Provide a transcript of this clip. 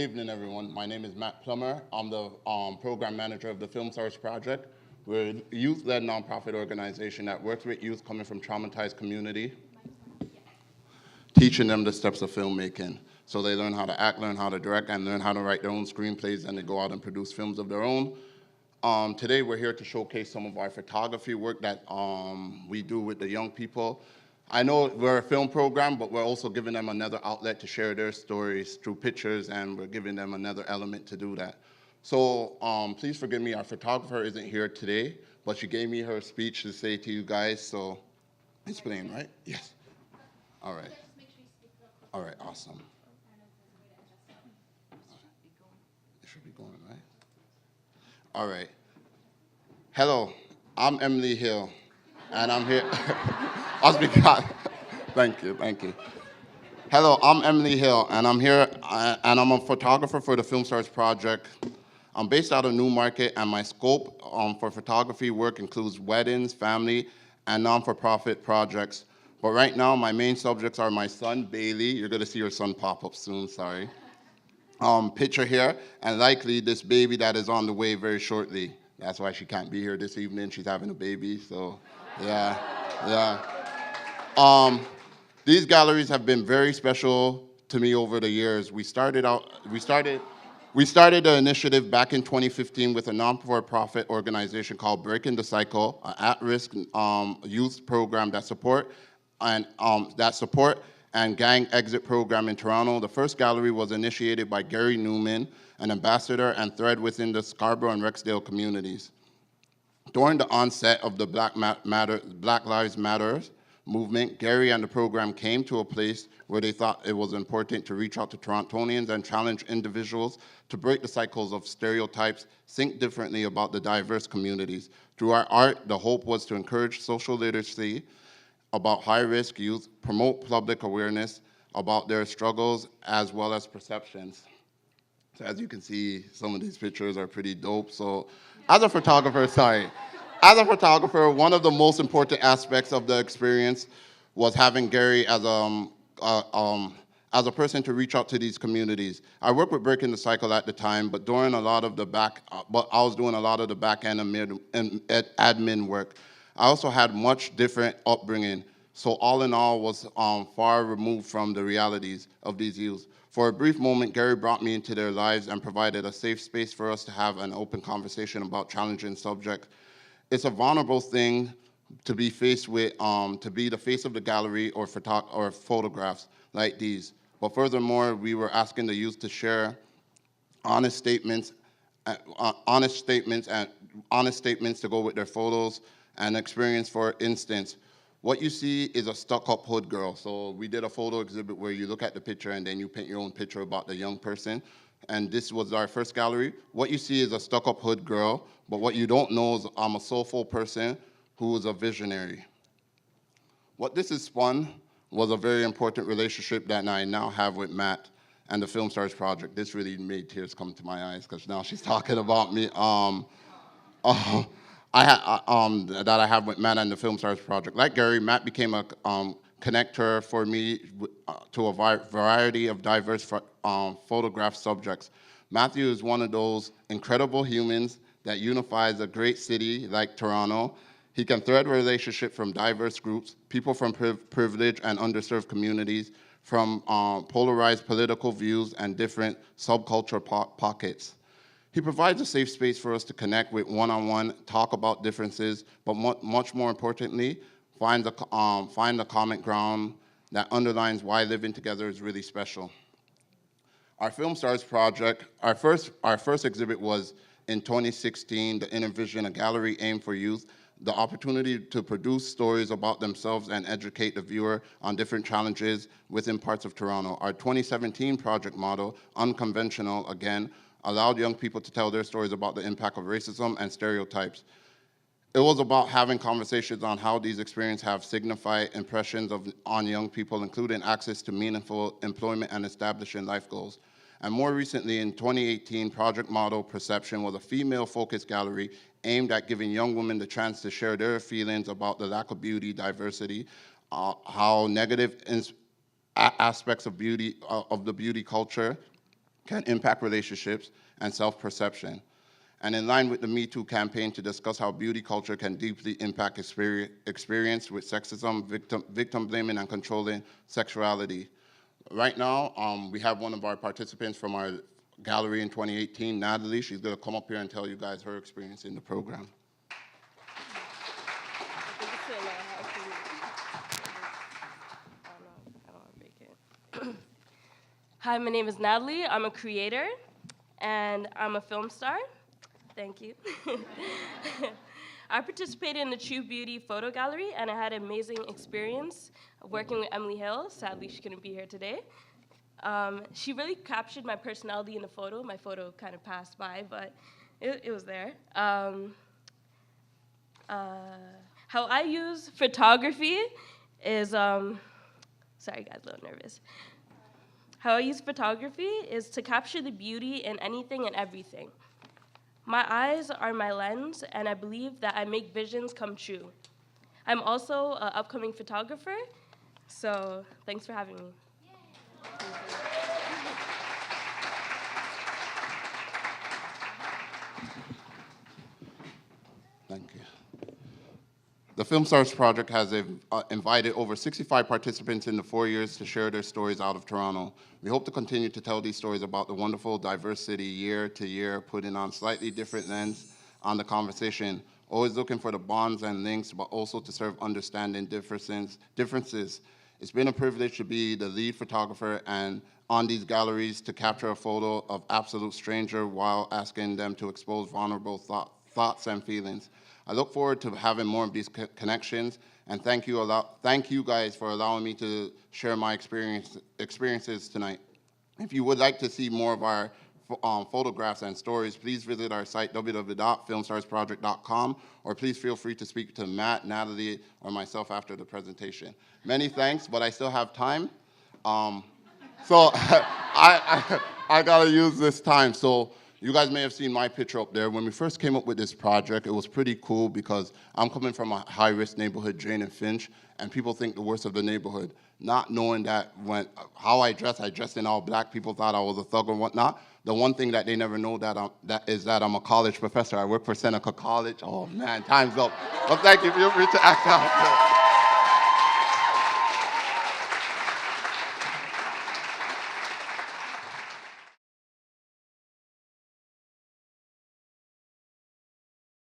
evening, everyone. My name is Matt Plummer. I'm the program manager of the Film Stars Project. We're a youth-led nonprofit organization that works with youth coming from traumatized community, teaching them the steps of filmmaking. So they learn how to act, learn how to direct, and learn how to write their own screenplays, and they go out and produce films of their own. Today, we're here to showcase some of our photography work that we do with the young people. I know we're a film program, but we're also giving them another outlet to share their stories through pictures, and we're giving them another element to do that. So please forgive me, our photographer isn't here today, but she gave me her speech to say to you guys, so explain, right? Yes. All right. All right, awesome. It should be going, right? All right. Hello, I'm Emily Hill, and I'm here. I'll speak out. Thank you, thank you. Hello, I'm Emily Hill, and I'm here, and I'm a photographer for the Film Stars Project. I'm based out of Newmarket, and my scope for photography work includes weddings, family, and non-for-profit projects. But right now, my main subjects are my son, Bailey. You're gonna see your son pop up soon, sorry. Picture here, and likely this baby that is on the way very shortly. That's why she can't be here this evening. She's having a baby, so yeah, yeah. These galleries have been very special to me over the years. We started the initiative back in 2015 with a non-for-profit organization called Breaking the Cycle, an at-risk youth program that support and gang exit program in Toronto. The first gallery was initiated by Gary Newman, an ambassador and thread within the Scarborough and Rexdale communities. During the onset of the Black Lives Matter movement, Gary and the program came to a place where they thought it was important to reach out to Torontonians and challenge individuals to break the cycles of stereotypes, think differently about the diverse communities. Through our art, the hope was to encourage social literacy about high-risk youth, promote public awareness about their struggles as well as perceptions. So as you can see, some of these pictures are pretty dope. So as a photographer, one of the most important aspects of the experience was having Gary as a person to reach out to these communities. I worked with Breaking the Cycle at the time, but I was doing a lot of the back end and admin work. I also had much different upbringing, so all in all was far removed from the realities of these youths. For a brief moment, Gary brought me into their lives and provided a safe space for us to have an open conversation about challenging subjects. It's a vulnerable thing to be faced with, to be the face of the gallery or photographs like these. But furthermore, we were asking the youth to share honest statements to go with their photos and experience. For instance, what you see is a stuck-up hood girl. So we did a photo exhibit where you look at the picture and then you paint your own picture about the young person. And this was our first gallery. What you see is a stuck-up hood girl, but what you don't know is I'm a soulful person who is a visionary. What this has spun was a very important relationship that I now have with Matt and the Film Stars Project. This really made tears come to my eyes because now she's talking about me. That I have with Matt and the Film Stars Project. Like Gary, Matt became a connector for me to a variety of diverse photograph subjects. Matthew is one of those incredible humans that unifies a great city like Toronto. He can thread relationships from diverse groups, people from privileged and underserved communities, from polarized political views and different subculture pockets. He provides a safe space for us to connect with one-on-one, talk about differences, but much more importantly, find the common ground that underlines why living together is really special. Our Film Stars Project, our first exhibit was in 2016, the Inner Vision, a gallery aimed for youth, the opportunity to produce stories about themselves and educate the viewer on different challenges within parts of Toronto. Our 2017 project model, Unconventional, again, allowed young people to tell their stories about the impact of racism and stereotypes. It was about having conversations on how these experiences have signified impressions on young people, including access to meaningful employment and establishing life goals. And more recently, in 2018, Project Model Perception was a female-focused gallery aimed at giving young women the chance to share their feelings about the lack of beauty, diversity, how negative aspects of beauty, of the beauty culture can impact relationships and self-perception. And in line with the Me Too campaign to discuss how beauty culture can deeply impact experience with sexism, victim blaming, and controlling sexuality. Right now, we have one of our participants from our gallery in 2018, Natalie. She's gonna come up here and tell you guys her experience in the program. Hi, my name is Natalie. I'm a creator, and I'm a film star. Thank you. I participated in the True Beauty photo gallery, and I had an amazing experience working with Emily Hill. Sadly, she couldn't be here today. She really captured my personality in the photo. My photo kind of passed by, but it was there. How I use photography is, sorry guys, a little nervous. How I use photography is to capture the beauty in anything and everything. My eyes are my lens, and I believe that I make visions come true. I'm also an upcoming photographer, so thanks for having me. Thank you. The Film Stars Project has invited over 65 participants in the 4 years to share their stories out of Toronto. We hope to continue to tell these stories about the wonderful diverse city year to year, putting on slightly different lens on the conversation, always looking for the bonds and links, but also to serve understanding differences. It's been a privilege to be the lead photographer and on these galleries to capture a photo of absolute stranger while asking them to expose vulnerable thoughts and feelings. I look forward to having more of these connections, and thank you guys for allowing me to share my experiences tonight. If you would like to see more of our photographs and stories, please visit our site, www.filmstarsproject.com, or please feel free to speak to Matt, Natalie, or myself after the presentation. Many thanks, but I still have time. So I gotta use this time. So you guys may have seen my picture up there. When we first came up with this project, it was pretty cool because I'm coming from a high-risk neighborhood, Jane and Finch, and people think the worst of the neighborhood, not knowing that how I dressed in all black. People thought I was a thug or whatnot. The one thing that they never know is that I'm a college professor. I work for Seneca College. Oh man, time's up. But thank you. Feel free to act out.